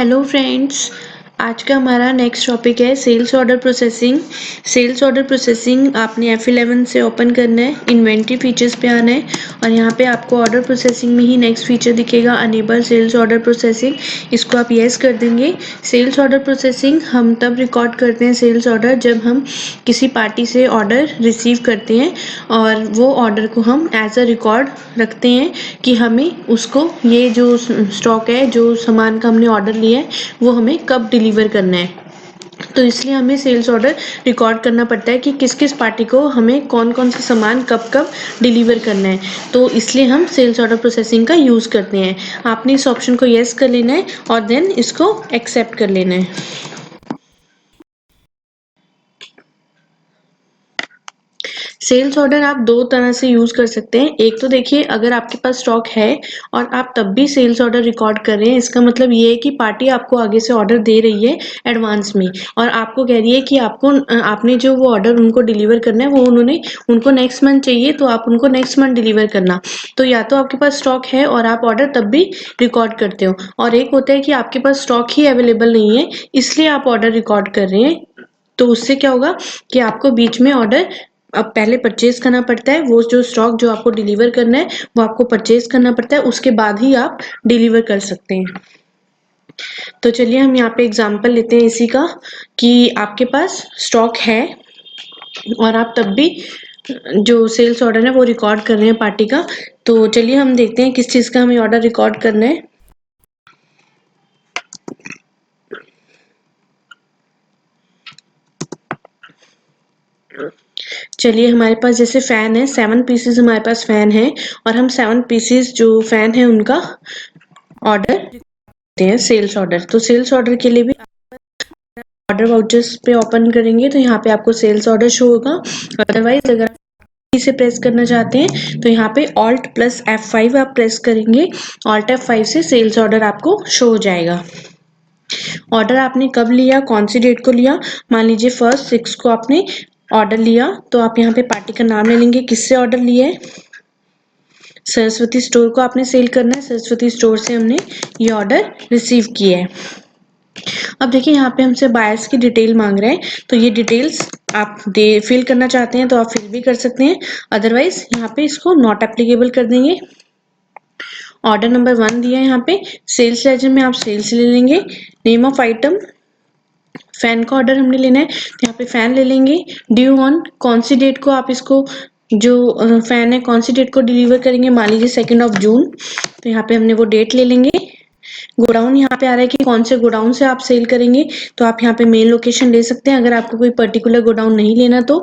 Hello friends, आज का हमारा नेक्स्ट टॉपिक है sales order processing. Sales order processing आपने F11 से ओपन करना है, इन्वेंट्री फीचर्स पे आना है और यहाँ पे आपको ऑर्डर प्रोसेसिंग में ही नेक्स्ट फीचर दिखेगा अनेबल सेल्स ऑर्डर प्रोसेसिंग। इसको आप येस कर देंगे। सेल्स ऑर्डर प्रोसेसिंग हम तब रिकॉर्ड करते हैं सेल्स ऑर्डर जब हम किसी पार्टी से ऑर्डर रिसीव करते हैं और वो ऑर्डर को हम एज अ रिकॉर्ड रखते हैं कि हमें उसको ये जो स्टॉक है, जो सामान का हमने ऑर्डर लिया है वो हमें कब डिलीवर करना है। तो इसलिए हमें सेल्स ऑर्डर रिकॉर्ड करना पड़ता है कि किस किस पार्टी को हमें कौन कौन सा सामान कब कब डिलीवर करना है। तो इसलिए हम सेल्स ऑर्डर प्रोसेसिंग का यूज़ करते हैं। आपने इस ऑप्शन को येस कर लेना है और देन इसको एक्सेप्ट कर लेना है। सेल्स ऑर्डर आप दो तरह से यूज कर सकते हैं। एक तो देखिए, अगर आपके पास स्टॉक है और आप तब भी सेल्स ऑर्डर रिकॉर्ड कर रहे हैं, इसका मतलब ये है कि पार्टी आपको आगे से ऑर्डर दे रही है एडवांस में और आपको कह रही है कि आपने जो वो ऑर्डर उनको डिलीवर करना है वो उनको नेक्स्ट मंथ चाहिए, तो आप उनको नेक्स्ट मंथ डिलीवर करना। तो या तो आपके पास स्टॉक है और आप ऑर्डर तब भी रिकॉर्ड करते हो, और एक होता है कि आपके पास स्टॉक ही अवेलेबल नहीं है इसलिए आप ऑर्डर रिकॉर्ड कर रहे हैं। तो उससे क्या होगा कि आपको बीच में ऑर्डर अब पहले परचेज करना पड़ता है। वो जो स्टॉक जो आपको डिलीवर करना है वो आपको परचेज करना पड़ता है, उसके बाद ही आप डिलीवर कर सकते हैं। तो चलिए हम यहाँ पे एग्जांपल लेते हैं इसी का कि आपके पास स्टॉक है और आप तब भी जो सेल्स ऑर्डर है वो रिकॉर्ड कर रहे हैं पार्टी का। तो चलिए हम देखते हैं किस चीज का हमें ऑर्डर रिकॉर्ड करना है। चलिए, हमारे पास जैसे फैन है, 7 पीसेस हमारे पास फैन है और हम 7 पीसेस जो फैन है उनका ऑर्डर देते हैं सेल्स ऑर्डर। तो सेल्स ऑर्डर के लिए भी ऑर्डर वाउचर्स पे ओपन करेंगे तो यहाँ पे आपको सेल्स ऑर्डर शो होगा। अदरवाइज अगर इसे प्रेस करना चाहते हैं तो यहाँ पे Alt + F5 आप प्रेस करेंगे। Alt F5 से सेल्स ऑर्डर आपको शो हो जाएगा। ऑर्डर आपने कब लिया, कौन सी डेट को लिया। मान लीजिए 1 6 को आपने ऑर्डर लिया तो आप यहाँ पे पार्टी का नाम ले लेंगे, किससे ऑर्डर लिया है। सरस्वती स्टोर को आपने सेल करना है, सरस्वती स्टोर से हमने ये ऑर्डर रिसीव किया है। अब देखिए, यहाँ पे हमसे बायर्स की डिटेल मांग रहे हैं, तो ये डिटेल्स आप फिल करना चाहते हैं तो आप फिल भी कर सकते हैं, अदरवाइज यहाँ पे इसको नॉट एप्लीकेबल कर देंगे। ऑर्डर नंबर 1 दिया है यहाँ पे, सेल्स लेजर में आप सेल्स ले लेंगे। नेम ऑफ आइटम, फैन का ऑर्डर हमने लेना है तो यहाँ पे फैन ले लेंगे। ड्यू ऑन, कौन सी डेट को आप इसको जो फैन है कौन सी डेट को डिलीवर करेंगे, मान लीजिए 2 जून, तो यहाँ पे हमने वो डेट ले लेंगे। गोडाउन यहाँ पे आ रहा है कि कौन से गोडाउन से आप सेल करेंगे, तो आप यहाँ पे मेन लोकेशन ले सकते हैं। अगर आपको कोई पर्टिकुलर गोडाउन नहीं लेना तो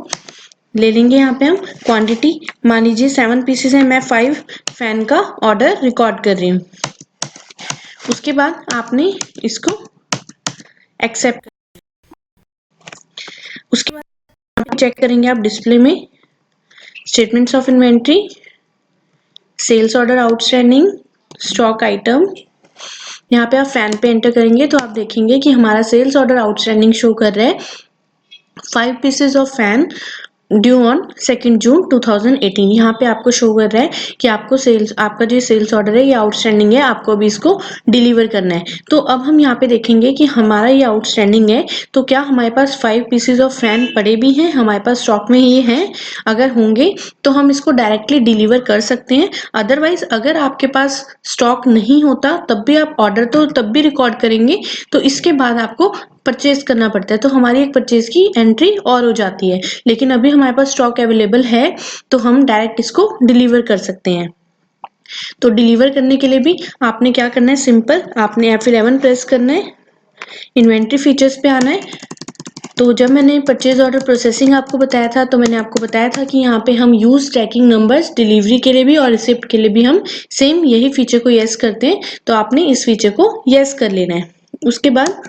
ले लेंगे। यहाँ पे हम क्वांटिटी, मान लीजिए 7 पीसेस है, मैं 5 फैन का ऑर्डर रिकॉर्ड कर रही हूँ। उसके बाद आपने इसको एक्सेप्ट, उसके बाद चेक करेंगे आप डिस्प्ले में statements of inventory, sales order outstanding, stock item. यहाँ पे आप फैन पे एंटर करेंगे तो आप देखेंगे कि हमारा सेल्स ऑर्डर आउटस्टैंडिंग शो कर रहा है 5 pieces of fan due on 2 जून 2018। यहाँ पे आपको शो कर रहा है कि आपका जो सेल्स ऑर्डर है ये आउटस्टैंडिंग है, आपको अभी इसको डिलीवर करना है। तो अब हम यहाँ पे देखेंगे कि हमारा ये आउटस्टैंडिंग है, तो क्या हमारे पास 5 पीसेस ऑफ फैन पड़े भी हैं, हमारे पास स्टॉक में ये हैं। अगर होंगे तो हम इसको डायरेक्टली डिलीवर कर सकते हैं, अदरवाइज अगर आपके पास स्टॉक नहीं होता तब भी आप ऑर्डर तो तब भी रिकॉर्ड करेंगे, तो इसके बाद आपको परचेज करना पड़ता है, तो हमारी एक परचेज की एंट्री और हो जाती है। लेकिन अभी हमारे पास स्टॉक अवेलेबल है तो हम डायरेक्ट इसको डिलीवर कर सकते हैं। तो डिलीवर करने के लिए भी आपने क्या करना है, सिंपल आपने F11 प्रेस करना है, इन्वेंट्री फीचर्स पे आना है। तो जब मैंने परचेज ऑर्डर प्रोसेसिंग आपको बताया था तो मैंने आपको बताया था कि यहाँ पे हम यूज ट्रैकिंग नंबर्स डिलीवरी के लिए भी और रिसिप्ट के लिए भी हम सेम यही फीचर को यस करते हैं, तो आपने इस फीचर को यस कर लेना है। उसके बाद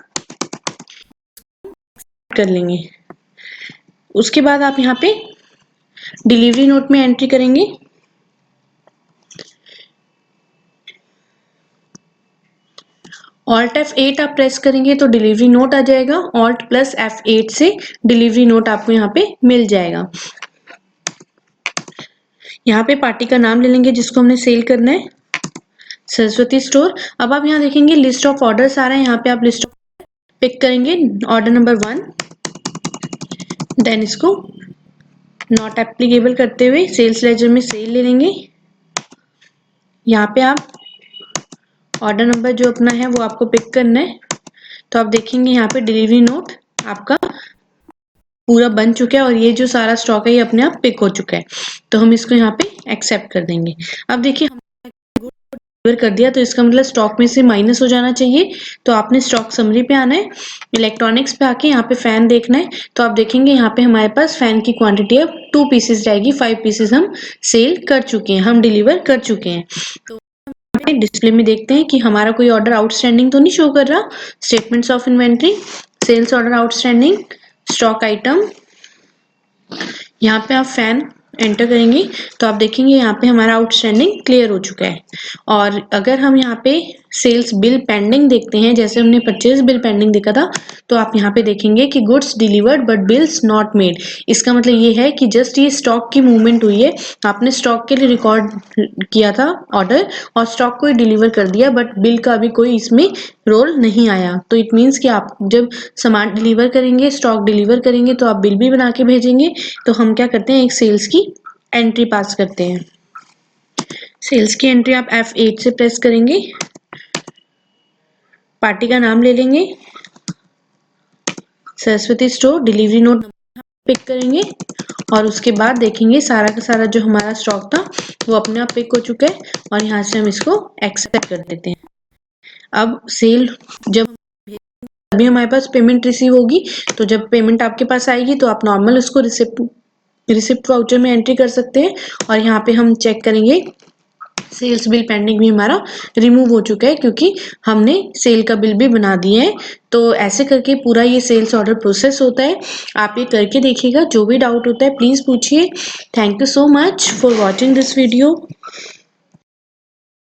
कर लेंगे। उसके बाद आप यहाँ पे डिलीवरी नोट में एंट्री करेंगे। Alt F8 आप प्रेस करेंगे तो डिलीवरी नोट आ जाएगा। Alt + F8 से डिलीवरी नोट आपको यहाँ पे मिल जाएगा। यहाँ पे पार्टी का नाम ले लेंगे जिसको हमने सेल करना है, सरस्वती स्टोर। अब आप यहाँ देखेंगे लिस्ट ऑफ ऑर्डर्स आ रहा है, यहाँ पे आप लिस्ट पिक करेंगे ऑर्डर नंबर 1, देन इसको नॉट एप्लीकेबल करते हुए सेल्स लेजर में सेल ले लेंगे। यहाँ पे आप ऑर्डर नंबर जो अपना है वो आपको पिक करना है। तो आप देखेंगे यहाँ पे डिलीवरी नोट आपका पूरा बन चुका है और ये जो सारा स्टॉक है ये अपने आप पिक हो चुका है। तो हम इसको यहाँ पे एक्सेप्ट कर देंगे। अब देखिए डिलीवर कर दिया तो इसका मतलब स्टॉक में से माइनस हो जाना चाहिए। तो आपने स्टॉक समरी पे आना है, इलेक्ट्रॉनिक्स पे आके यहाँ पे फैन देखना है। तो आप देखेंगे यहाँ पे हमारे पास फैन की क्वांटिटी अब 2 पीसेस रहेगी, 5 पीसेस हम सेल कर चुके हैं, हम डिलीवर कर चुके हैं। तो डिस्प्ले में देखते हैं कि हमारा कोई ऑर्डर आउटस्टैंडिंग तो नहीं शो कर रहा। Statements of inventory, sales order outstanding, stock item, यहाँ पे आप फैन एंटर करेंगे तो आप देखेंगे यहाँ पे हमारा आउटस्टैंडिंग क्लियर हो चुका है। और अगर हम यहाँ पे सेल्स बिल पेंडिंग देखते हैं, जैसे हमने परचेज बिल पेंडिंग देखा था, तो आप यहाँ पे देखेंगे कि goods delivered but bills not made. इसका मतलब ये है कि जस्ट ये स्टॉक की मूवमेंट हुई है, आपने स्टॉक के लिए रिकॉर्ड किया था ऑर्डर और स्टॉक को डिलीवर कर दिया, बट बिल का अभी कोई इसमें रोल नहीं आया। तो इट मीन्स कि आप जब सामान डिलीवर करेंगे, स्टॉक डिलीवर करेंगे तो आप बिल भी बना के भेजेंगे। तो हम क्या करते हैं, एक सेल्स की एंट्री पास करते हैं। सेल्स की एंट्री आप F8 से प्रेस करेंगे, पार्टी का नाम ले लेंगे, Saraswati store, delivery note pick करेंगे और उसके बाद देखेंगे सारा का सारा जो हमारा स्टॉक था वो अपने आप पिक हो चुका है और यहाँ से हम इसको एक्सेप्ट कर देते हैं। अब सेल जब अभी हमारे पास पेमेंट रिसीव होगी, तो जब पेमेंट आपके पास आएगी तो आप नॉर्मल उसको रिसिप्ट वाउचर में एंट्री कर सकते हैं। और यहाँ पे हम चेक करेंगे सेल्स बिल पेंडिंग भी हमारा रिमूव हो चुका है क्योंकि हमने सेल का बिल भी बना दिए है। तो ऐसे करके पूरा ये सेल्स ऑर्डर प्रोसेस होता है। आप ये करके देखिएगा, जो भी डाउट होता है प्लीज पूछिए। Thank you so much for watching this video.